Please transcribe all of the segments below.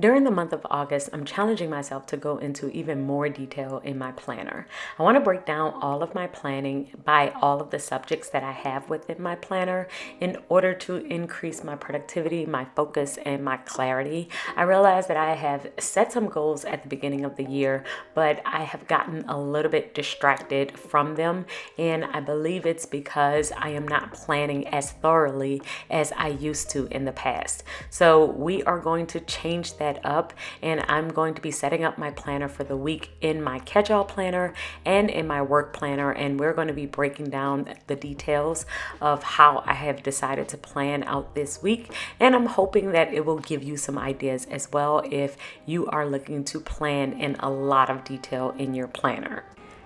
During the month of August, I'm challenging myself to go into even more detail in my planner. I want to break down all of my planning by all of the subjects that I have within my planner in order to increase my productivity, my focus, and my clarity. I realize that I have set some goals at the beginning of the year, but I have gotten a little bit distracted from them, and I believe it's because I am not planning as thoroughly as I used to in the past. So we are going to change that up, and I'm going to be setting up my planner for the week in my Catchall planner and in my work planner, and we're going to be breaking down the details of how I have decided to plan out this week, and I'm hoping that it will give you some ideas as well if you are looking to plan in a lot of detail in your planner.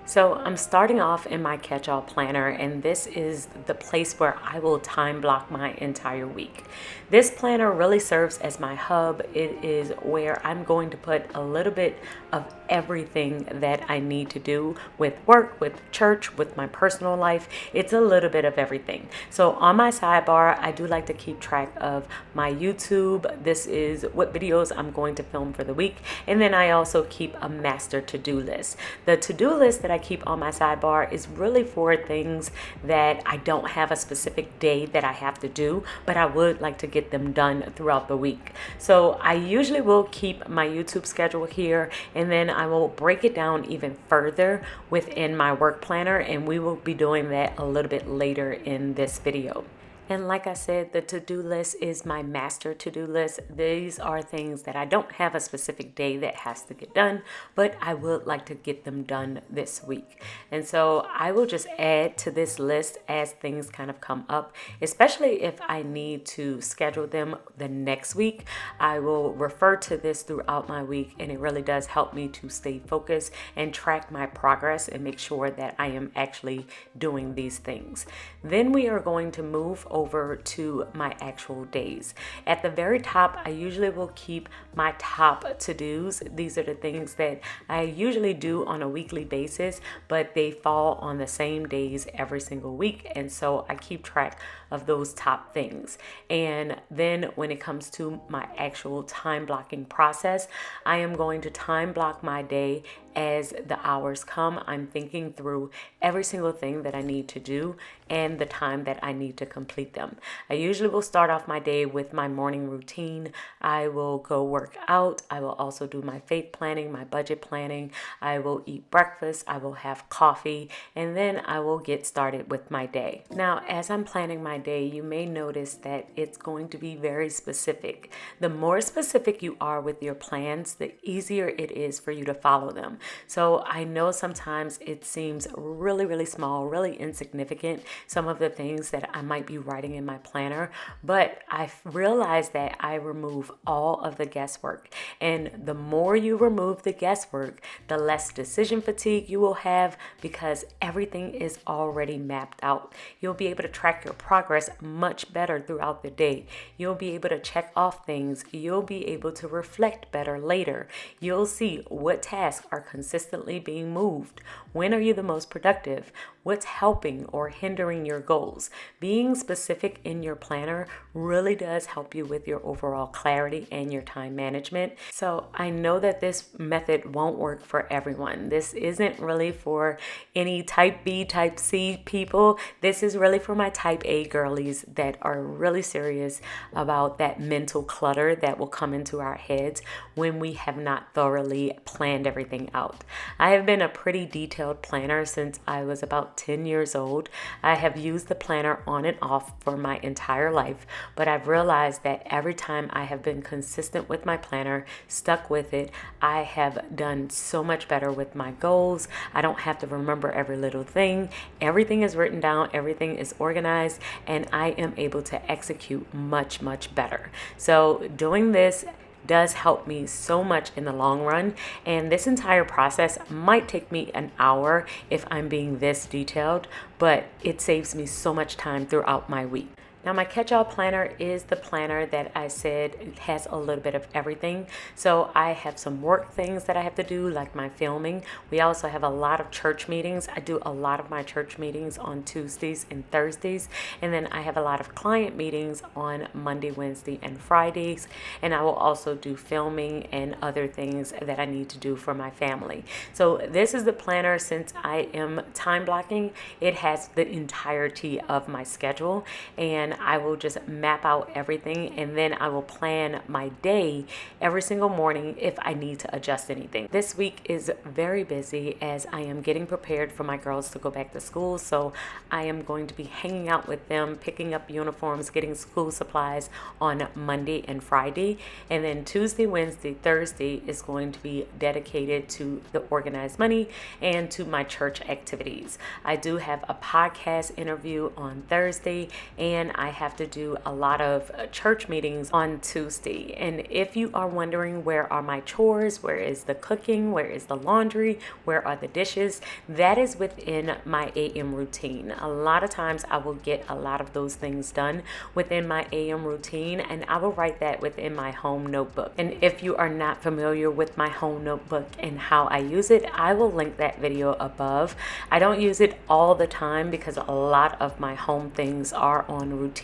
So I'm starting off in my Catchall planner, and this is the place where I will time block my entire week. This planner really serves as my hub. It is where I'm going to put a little bit of everything that I need to do with work, with church, with my personal life. It's a little bit of everything. So on my sidebar, I do like to keep track of my YouTube. This is what videos I'm going to film for the week. And then I also keep a master to-do list. The to-do list that I keep on my sidebar is really for things that I don't have a specific day that I have to do, but I would like to get them done throughout the week. So I usually will keep my YouTube schedule here, and then I will break it down even further within my work planner, and we will be doing that a little bit later in this video. And like I said, the to-do list is my master to-do list. These are things that I don't have a specific day that has to get done, but I would like to get them done this week. And so I will just add to this list as things kind of come up, especially if I need to schedule them the next week. I will refer to this throughout my week, and it really does help me to stay focused and track my progress and make sure that I am actually doing these things. Then we are going to move over to my actual days. At the very top, I usually will keep my top to-dos. These are the things that I usually do on a weekly basis, but they fall on the same days every single week. And so I keep track of those top things. And then when it comes to my actual time blocking process, I am going to time block my day as the hours come. I'm thinking through every single thing that I need to do and the time that I need to complete them. I usually will start off my day with my morning routine. I will go work out. I will also do my faith planning, my budget planning. I will eat breakfast. I will have coffee, and then I will get started with my day. Now, as I'm planning my day, you may notice that it's going to be very specific. The more specific you are with your plans, the easier it is for you to follow them. So I know sometimes it seems really small, really insignificant, some of the things that I might be writing in my planner, but I realize that I remove all of the guesswork. And the more you remove the guesswork, the less decision fatigue you will have, because everything is already mapped out. You'll be able to track your progress much better throughout the day. You'll be able to check off things. You'll be able to reflect better later. You'll see what tasks are consistently being moved. When are you the most productive? What's helping or hindering your goals? Being specific in your planner really does help you with your overall clarity and your time management. So I know that this method won't work for everyone. This isn't really for any type B, type C people. This is really for my type A girlies that are really serious about that mental clutter that will come into our heads when we have not thoroughly planned everything out. I have been a pretty detailed planner since I was about 10 years old. I have used the planner on and off for my entire life, but I've realized that every time I have been consistent with my planner, stuck with it, I have done so much better with my goals. I don't have to remember every little thing. Everything is written down, everything is organized, and I am able to execute much better. So doing this does help me so much in the long run, and this entire process might take me an hour if I'm being this detailed, but it saves me so much time throughout my week. Now my catch-all planner is the planner that I said has a little bit of everything. So I have some work things that I have to do, like my filming. We also have a lot of church meetings. I do a lot of my church meetings on Tuesdays and Thursdays, and then I have a lot of client meetings on Monday, Wednesday, and Fridays. And I will also do filming and other things that I need to do for my family. So this is the planner. Since I am time blocking, it has the entirety of my schedule, and I will just map out everything, and then I will plan my day every single morning if I need to adjust anything. This week is very busy as I am getting prepared for my girls to go back to school, so I am going to be hanging out with them, picking up uniforms, getting school supplies on Monday and Friday, and then Tuesday, Wednesday, Thursday is going to be dedicated to the organized money and to my church activities. I do have a podcast interview on Thursday, and I have to do a lot of church meetings on Tuesday. And if you are wondering where are my chores, where is the cooking, where is the laundry, where are the dishes, that is within my AM routine. A lot of times I will get a lot of those things done within my AM routine, and I will write that within my home notebook. And if you are not familiar with my home notebook and how I use it, I will link that video above. I don't use it all the time because a lot of my home things are on routine,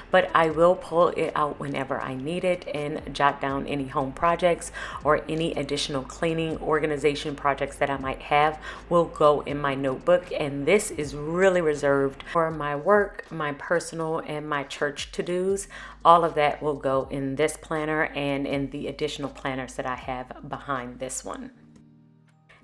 but I will pull it out whenever I need it and jot down any home projects or any additional cleaning organization projects that I might have will go in my notebook. And this is really reserved for my work, my personal, and my church to-dos. All of that will go in this planner and in the additional planners that I have behind this one.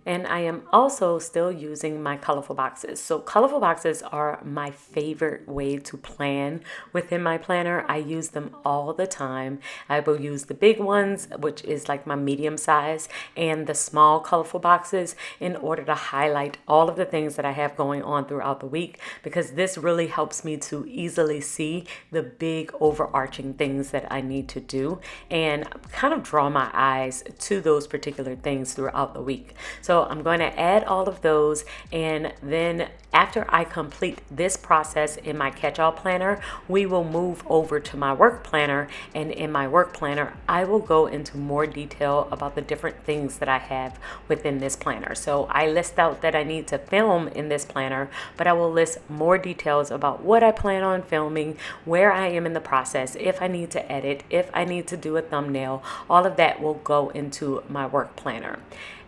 And I am also still using my colorful boxes. So colorful boxes are my favorite way to plan within my planner. I use them all the time. I will use the big ones, which is like my medium size, and the small colorful boxes in order to highlight all of the things that I have going on throughout the week, because this really helps me to easily see the big overarching things that I need to do and kind of draw my eyes to those particular things throughout the week. So I'm going to add all of those, and then after I complete this process in my catch-all planner, we will move over to my work planner, and in my work planner, I will go into more detail about the different things that I have within this planner. So I list out that I need to film in this planner, but I will list more details about what I plan on filming, where I am in the process, if I need to edit, if I need to do a thumbnail, all of that will go into my work planner.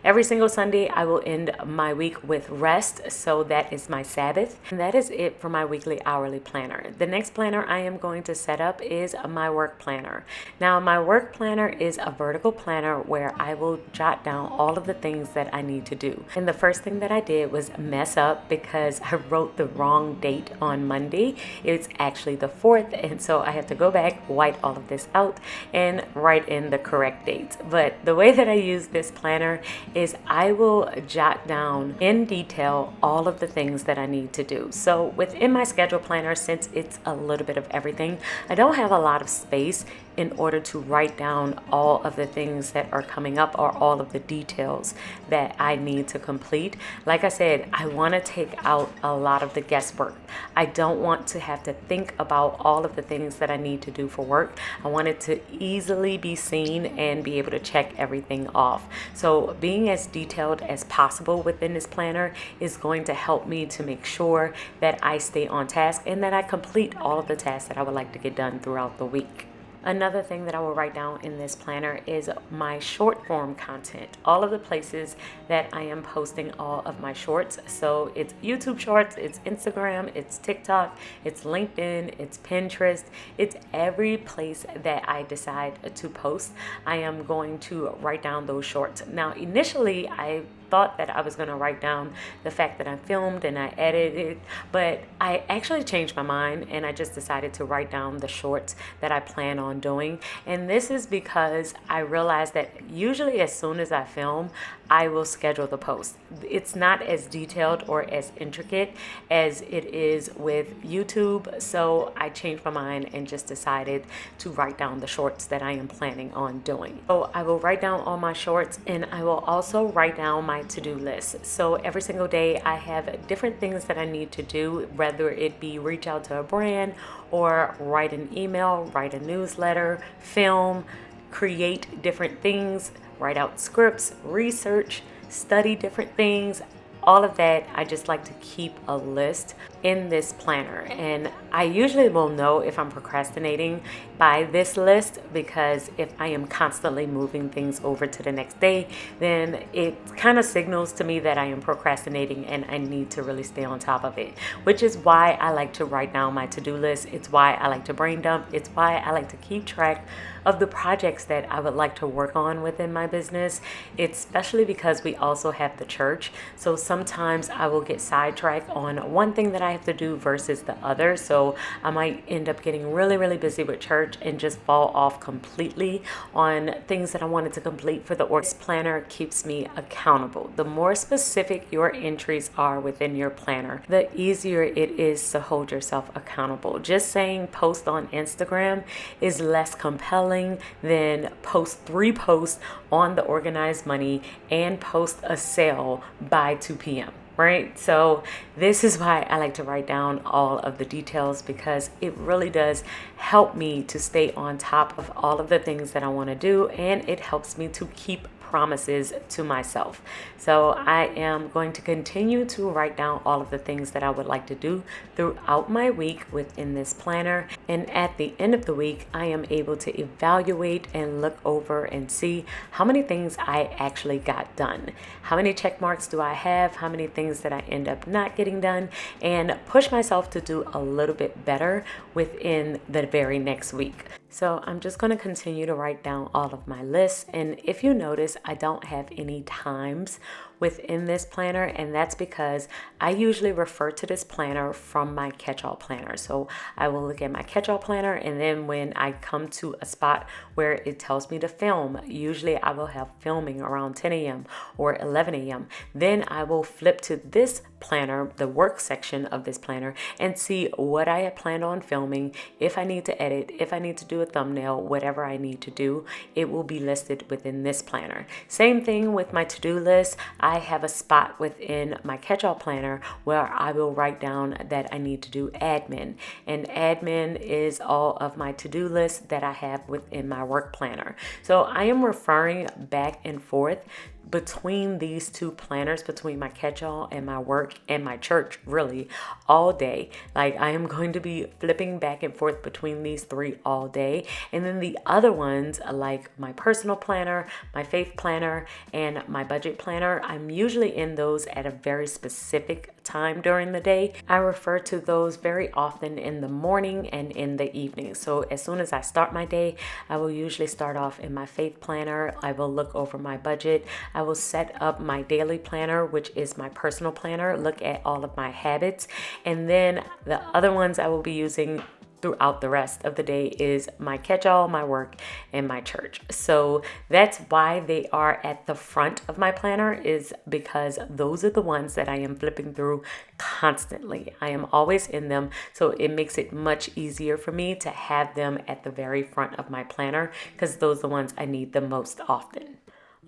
Every single Sunday, I will end my week with rest, so that is my Sabbath. And that is it for my weekly hourly planner. The next planner I am going to set up is my work planner. Now, my work planner is a vertical planner where I will jot down all of the things that I need to do. And the first thing that I did was mess up because I wrote the wrong date on Monday. It's actually the 4th, and so I have to go back, white all of this out, and write in the correct dates. But the way that I use this planner is I will jot down in detail all of the things that I need to do. So within my schedule planner, since it's a little bit of everything, I don't have a lot of space in order to write down all of the things that are coming up or all of the details that I need to complete. Like I said, I want to take out a lot of the guesswork. I don't want to have to think about all of the things that I need to do for work. I want it to easily be seen and be able to check everything off. So being as detailed as possible within this planner is going to help me to make sure that I stay on task and that I complete all of the tasks that I would like to get done throughout the week. Another thing that I will write down in this planner is my short form content, all of the places that I am posting all of my shorts. So it's YouTube shorts, it's Instagram, it's TikTok, it's LinkedIn, it's Pinterest, it's every place that I decide to post. I am going to write down those shorts. Now, initially, I thought that I was going to write down the fact that I filmed and I edited, but I actually changed my mind and I just decided to write down the shorts that I plan on doing. And this is because I realized that usually as soon as I film, I will schedule the post. It's not as detailed or as intricate as it is with YouTube, so I changed my mind and just decided to write down the shorts that I am planning on doing. So I will write down all my shorts, and I will also write down my my to-do list. So every single day I have different things that I need to do, whether it be reach out to a brand or write an email, write a newsletter, film, create different things, write out scripts, research, study different things. All of that, I just like to keep a list in this planner. And I usually will know if I'm procrastinating by this list, because if I am constantly moving things over to the next day, then it kind of signals to me that I am procrastinating and I need to really stay on top of it, which is why I like to write down my to-do list. It's why I like to brain dump. It's why I like to keep track of the projects that I would like to work on within my business, especially because we also have the church. So sometimes I will get sidetracked on one thing that I have to do versus the other. So I might end up getting really, really busy with church and just fall off completely on things that I wanted to complete for the org. This planner keeps me accountable. The more specific your entries are within your planner, the easier it is to hold yourself accountable. Just saying post on Instagram is less compelling than post 3 posts on the Organized Money and post a sale by 2 p.m. Right? So this is why I like to write down all of the details, because it really does help me to stay on top of all of the things that I want to do, and it helps me to keep promises to myself. So I am going to continue to write down all of the things that I would like to do throughout my week within this planner. And at the end of the week, I am able to evaluate and look over and see how many things I actually got done. How many check marks do I have? How many things that I end up not getting done? And push myself to do a little bit better within the very next week. So I'm just going to continue to write down all of my lists. And if you notice, I don't have any times within this planner, and that's because I usually refer to this planner from my Catchall planner. So I will look at my Catchall planner, and then when I come to a spot where it tells me to film, usually I will have filming around 10 a.m. or 11 a.m. Then I will flip to this planner, the work section of this planner, and see what I had planned on filming. If I need to edit, if I need to do a thumbnail, whatever I need to do, it will be listed within this planner. Same thing with my to-do list. I have a spot within my Catchall planner where I will write down that I need to do admin. And admin is all of my to-do list that I have within my work planner. So I am referring back and forth between these two planners, between my Catchall and my work and my church, really all day. Like, I am going to be flipping back and forth between these 3 all day. And then the other ones, like my personal planner, my faith planner, and my budget planner, I'm usually in those at a very specific time during the day. I refer to those very often in the morning and in the evening. So as soon as I start my day, I will usually start off in my faith planner. I will look over my budget. I will set up my daily planner, which is my personal planner, look at all of my habits. And then the other ones I will be using throughout the rest of the day is my Catchall, my work, and my church. So that's why they are at the front of my planner, is because those are the ones that I am flipping through constantly. I am always in them, so it makes it much easier for me to have them at the very front of my planner, because those are the ones I need the most often.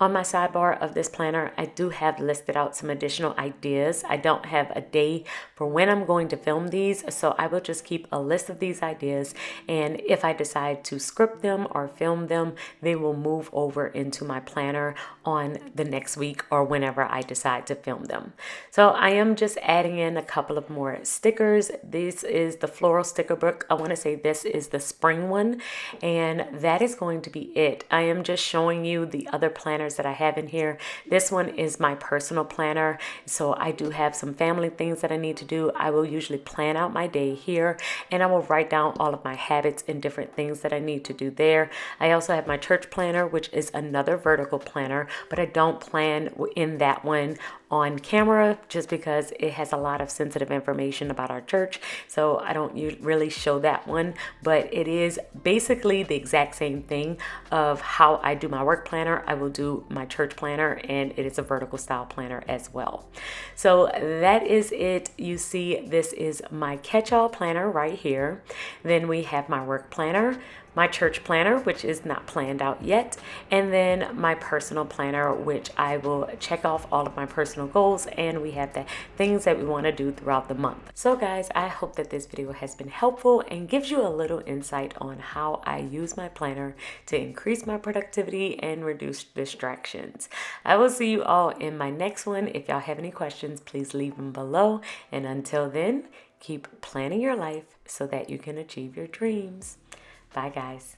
On my sidebar of this planner, I do have listed out some additional ideas. I don't have a day for when I'm going to film these, so I will just keep a list of these ideas, and if I decide to script them or film them, they will move over into my planner on the next week or whenever I decide to film them. So I am just adding in a couple of more stickers. This is the floral sticker book. I want to say this is the spring one, and that is going to be it. I am just showing you the other planners that I have in here. This one is my personal planner, so I do have some family things that I need to do. I will usually plan out my day here, and I will write down all of my habits and different things that I need to do there. I also have my church planner, which is another vertical planner, but I don't plan in that one on camera just because it has a lot of sensitive information about our church, so I don't really show that one, but it is basically the exact same thing of how I do my work planner. I will do my church planner, and it is a vertical style planner as well. So that is it. You see, this is my Catchall planner right here. Then we have my work planner, my church planner, which is not planned out yet, and then my personal planner, which I will check off all of my personal goals, and we have the things that we want to do throughout the month. So guys, I hope that this video has been helpful and gives you a little insight on how I use my planner to increase my productivity and reduce distractions. I will see you all in my next one. If y'all have any questions, please leave them below. And until then, keep planning your life so that you can achieve your dreams. Bye, guys.